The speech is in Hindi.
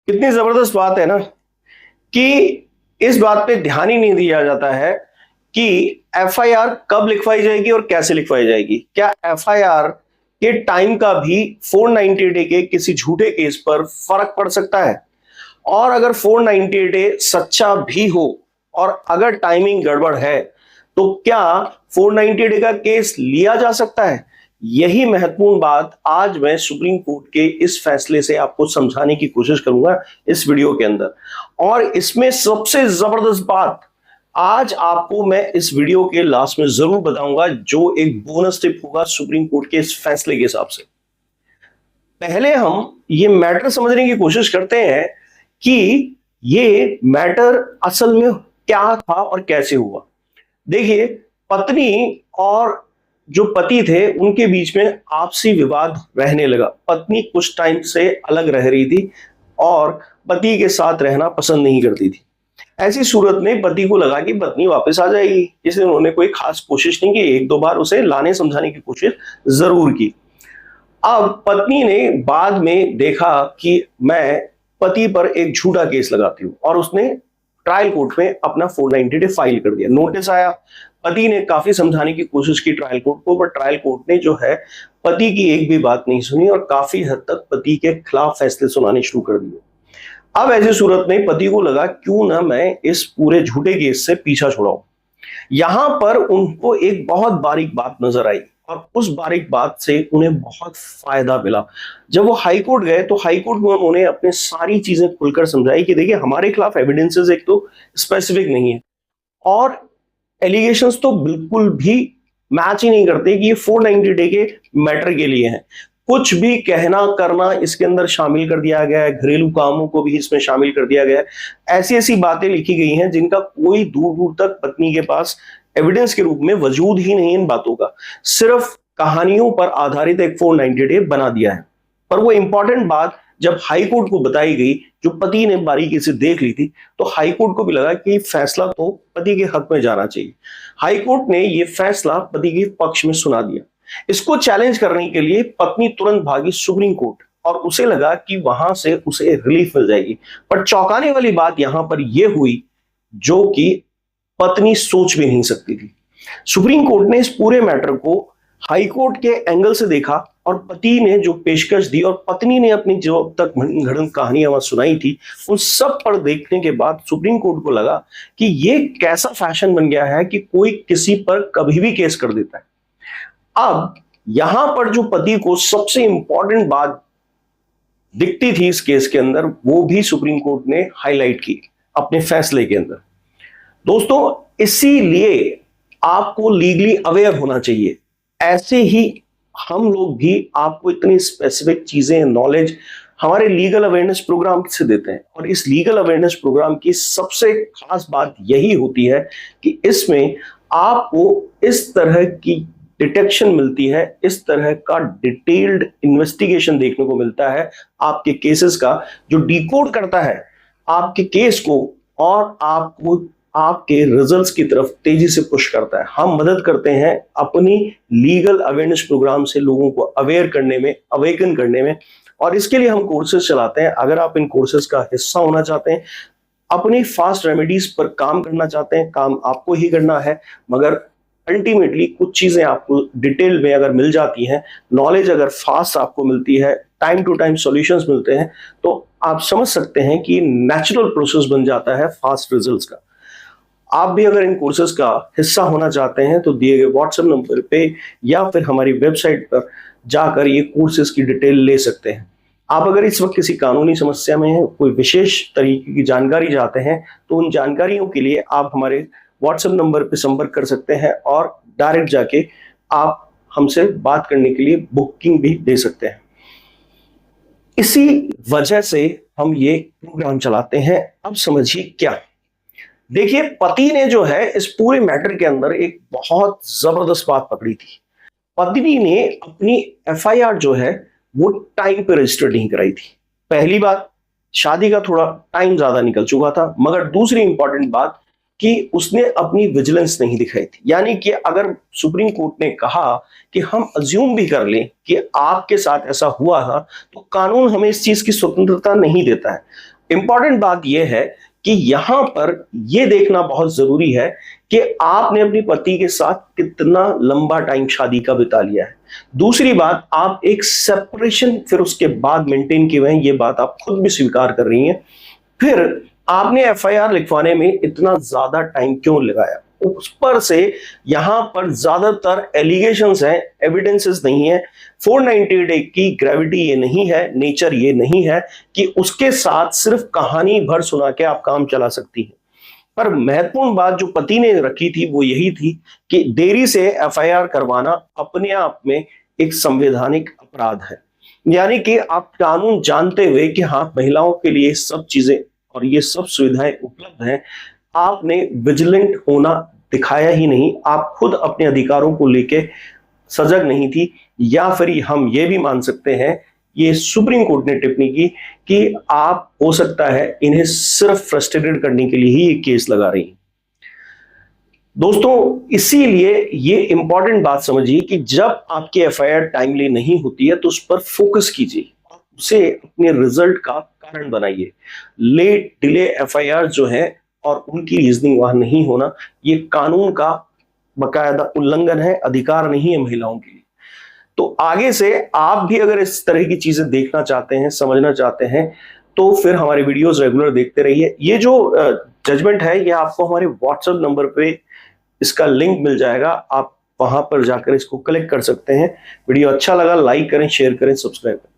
कितनी जबरदस्त बात है ना कि इस बात पे ध्यान ही नहीं दिया जाता है कि एफआईआर कब लिखवाई जाएगी और कैसे लिखवाई जाएगी। क्या एफआईआर के टाइम का भी 498 डे के किसी झूठे केस पर फर्क पड़ सकता है? और अगर 498 डे सच्चा भी हो और अगर टाइमिंग गड़बड़ है तो क्या 490 डे का केस लिया जा सकता है? यही महत्वपूर्ण बात आज मैं सुप्रीम कोर्ट के इस फैसले से आपको समझाने की कोशिश करूंगा इस वीडियो के अंदर। और इसमें सबसे जबरदस्त बात आज आपको मैं इस वीडियो के लास्ट में जरूर बताऊंगा, जो एक बोनस टिप होगा सुप्रीम कोर्ट के इस फैसले के हिसाब से। पहले हम ये मैटर समझने की कोशिश करते हैं कि ये मैटर असल में क्या था और कैसे हुआ। देखिए, पत्नी और जो पति थे उनके बीच में आपसी विवाद रहने लगा। पत्नी कुछ टाइम से अलग रह रही थी और पति के साथ रहना पसंद नहीं करती थी। ऐसी सूरत में पति को लगा कि पत्नी वापस आ जाएगी, इसलिए उन्होंने कोई खास कोशिश नहीं की। एक दो बार उसे लाने समझाने की कोशिश जरूर की। अब पत्नी ने बाद में देखा कि मैं पति पर एक झूठा केस लगाती हूं और उसने ट्रायल कोर्ट में अपना 490 डे फाइल कर दिया। नोटिस आया, पति ने काफी समझाने की कोशिश की ट्रायल कोर्ट को, पर ट्रायल कोर्ट ने जो है पति की एक भी बात नहीं सुनी और काफी हद तक पति के खिलाफ फैसले सुनाने शुरू कर दिए। अब ऐसी सूरत में पति को लगा क्यों ना मैं इस पूरे झूठे केस से पीछा छुड़ाऊं। यहां पर उनको एक बहुत बारीक बात नजर आई और उस बारीक बात से उन्हें बहुत फायदा मिला। जब वो हाई कोर्ट गए तो हाई कोर्ट में उन्होंने अपने सारी चीजें खुलकर समझाई कि देखिए, हमारे खिलाफ एविडेंसेस एक तो स्पेसिफिक नहीं है और एलिगेशंस तो बिल्कुल भी मैच ही नहीं करते कि ये 490 डे के मैटर के लिए है। कुछ भी कहना करना इसके अंदर शामिल कर दिया गया है, घरेलू कामों को भी इसमें शामिल कर दिया गया है। ऐसी ऐसी बातें लिखी गई हैं जिनका कोई दूर दूर तक पत्नी के पास एविडेंस के रूप में वजूद ही नहीं। इन बातों का सिर्फ कहानियों पर आधारित एक 490 डे बना दिया है। पर वो इंपॉर्टेंट बात जब हाई कोर्ट को बताई गई, जो पति ने बारीकी से देख ली थी, तो हाई कोर्ट को भी लगा कि फैसला तो पति के हक में जाना चाहिए। हाई कोर्ट ने यह फैसला पति के पक्ष में सुना दिया। इसको चैलेंज करने के लिए पत्नी तुरंत भागी सुप्रीम कोर्ट और उसे लगा कि वहां से उसे रिलीफ मिल जाएगी। पर चौंकाने वाली बात यहां पर यह हुई जो कि पत्नी सोच भी नहीं सकती थी। सुप्रीम कोर्ट ने इस पूरे मैटर को हाई कोर्ट के एंगल से देखा और पति ने जो पेशकश दी और पत्नी ने अपनी जो अब तक मनगढ़ंत कहानियां सुनाई थी, उन सब पर देखने के बाद सुप्रीम कोर्ट को लगा कि ये कैसा फैशन बन गया है कि कोई किसी पर कभी भी केस कर देता है। अब यहां पर जो पति को सबसे इंपॉर्टेंट बात दिखती थी इस केस के अंदर, वो भी सुप्रीम कोर्ट ने हाईलाइट की अपने फैसले के अंदर। दोस्तों, इसीलिए आपको लीगली अवेयर होना चाहिए। ऐसे ही हम लोग भी आपको इतनी स्पेसिफिक चीजें, नॉलेज हमारे लीगल अवेयरनेस प्रोग्राम से देते हैं और इस लीगल अवेयरनेस प्रोग्राम की सबसे खास बात यही होती है कि इसमें आपको इस तरह की डिटेक्शन मिलती है, इस तरह का डिटेल्ड इन्वेस्टिगेशन देखने को मिलता है आपके केसेस का, जो डिकोड करता है आपके केस को और आपको आपके रिजल्ट्स की तरफ तेजी से पुश करता है। हम मदद करते हैं अपनी लीगल अवेयरनेस प्रोग्राम से लोगों को अवेयर करने में, अवेकन करने में, और इसके लिए हम कोर्सेज चलाते हैं। अगर आप इन कोर्सेज का हिस्सा होना चाहते हैं, अपनी फास्ट रेमेडीज पर काम करना चाहते हैं, काम आपको ही करना है, मगर अल्टीमेटली कुछ चीजें आपको डिटेल में अगर मिल जाती हैं, नॉलेज अगर फास्ट आपको मिलती है, टाइम टू टाइम सॉल्यूशंस मिलते हैं, तो आप समझ सकते हैं कि नेचुरल प्रोसेस बन जाता है फास्ट रिजल्ट्स का। आप भी अगर इन कोर्सेज का हिस्सा होना चाहते हैं तो दिए गए व्हाट्सएप नंबर पे या फिर हमारी वेबसाइट पर जाकर ये कोर्सेज की डिटेल ले सकते हैं। आप अगर इस वक्त किसी कानूनी समस्या में हैं, कोई विशेष तरीके की जानकारी चाहते हैं, तो उन जानकारियों के लिए आप हमारे व्हाट्सएप नंबर पर संपर्क कर सकते हैं और डायरेक्ट जाके आप हमसे बात करने के लिए बुकिंग भी दे सकते हैं। इसी वजह से हम ये प्रोग्राम चलाते हैं। अब समझिए क्या। देखिए, पति ने जो है इस पूरे मैटर के अंदर एक बहुत जबरदस्त बात पकड़ी थी। पत्नी ने अपनी एफआईआर जो है वो टाइम पे रजिस्टर नहीं कराई थी। पहली बात, शादी का थोड़ा टाइम ज्यादा निकल चुका था, मगर दूसरी इंपॉर्टेंट बात कि उसने अपनी विजिलेंस नहीं दिखाई थी। यानी कि अगर सुप्रीम कोर्ट ने कहा कि हम अज्यूम भी कर लें कि आपके साथ ऐसा हुआ था, तो कानून हमें इस चीज की स्वतंत्रता नहीं देता है। इंपॉर्टेंट बात यह है कि यहां पर यह देखना बहुत जरूरी है कि आपने अपनी पति के साथ कितना लंबा टाइम शादी का बिता लिया है। दूसरी बात, आप एक सेपरेशन फिर उसके बाद मेंटेन किए हुए हैं, ये बात आप खुद भी स्वीकार कर रही हैं। फिर आपने एफआईआर लिखवाने में इतना ज्यादा टाइम क्यों लगाया? उस पर से यहां पर ज्यादातर एलिगेशंस हैं, एविडेंसेस नहीं है। 498 की ग्रेविटी ये नहीं है, नेचर ये नहीं है कि उसके साथ सिर्फ कहानी भर सुना के आप काम चला सकती हैं। पर महत्वपूर्ण बात जो पति ने रखी थी वो यही थी कि देरी से एफआईआर करवाना अपने आप में एक संवैधानिक अपराध है। यानी कि आप कानून जानते हुए कि हाँ, महिलाओं के लिए सब चीजें और ये सब सुविधाएं उपलब्ध हैं, आपने विजिलेंट होना दिखाया ही नहीं। आप खुद अपने अधिकारों को लेके सजग नहीं थी। या फिर हम ये भी मान सकते हैं, ये सुप्रीम कोर्ट ने टिप्पणी की कि आप हो सकता है इन्हें सिर्फ फ्रस्ट्रेटेड करने के लिए ही ये केस लगा रही हैं। दोस्तों, इसीलिए ये इंपॉर्टेंट बात समझिए कि जब आपकी एफआईआर टाइमली नहीं होती है तो उस पर फोकस कीजिए, उसे अपने रिजल्ट का कारण बनाइए। लेट डिले एफआईआर जो है और उनकी रीजनिंग वहां नहीं होना, ये कानून का बकायदा उल्लंघन है, अधिकार नहीं है महिलाओं के लिए। तो आगे से आप भी अगर इस तरह की चीजें देखना चाहते हैं, समझना चाहते हैं, तो फिर हमारे वीडियोस रेगुलर देखते रहिए। ये जो जजमेंट है ये आपको हमारे व्हाट्सएप नंबर पे इसका लिंक मिल जाएगा, आप वहां पर जाकर इसको कलेक्ट कर सकते हैं। वीडियो अच्छा लगा लाइक करें, शेयर करें, सब्सक्राइब करें।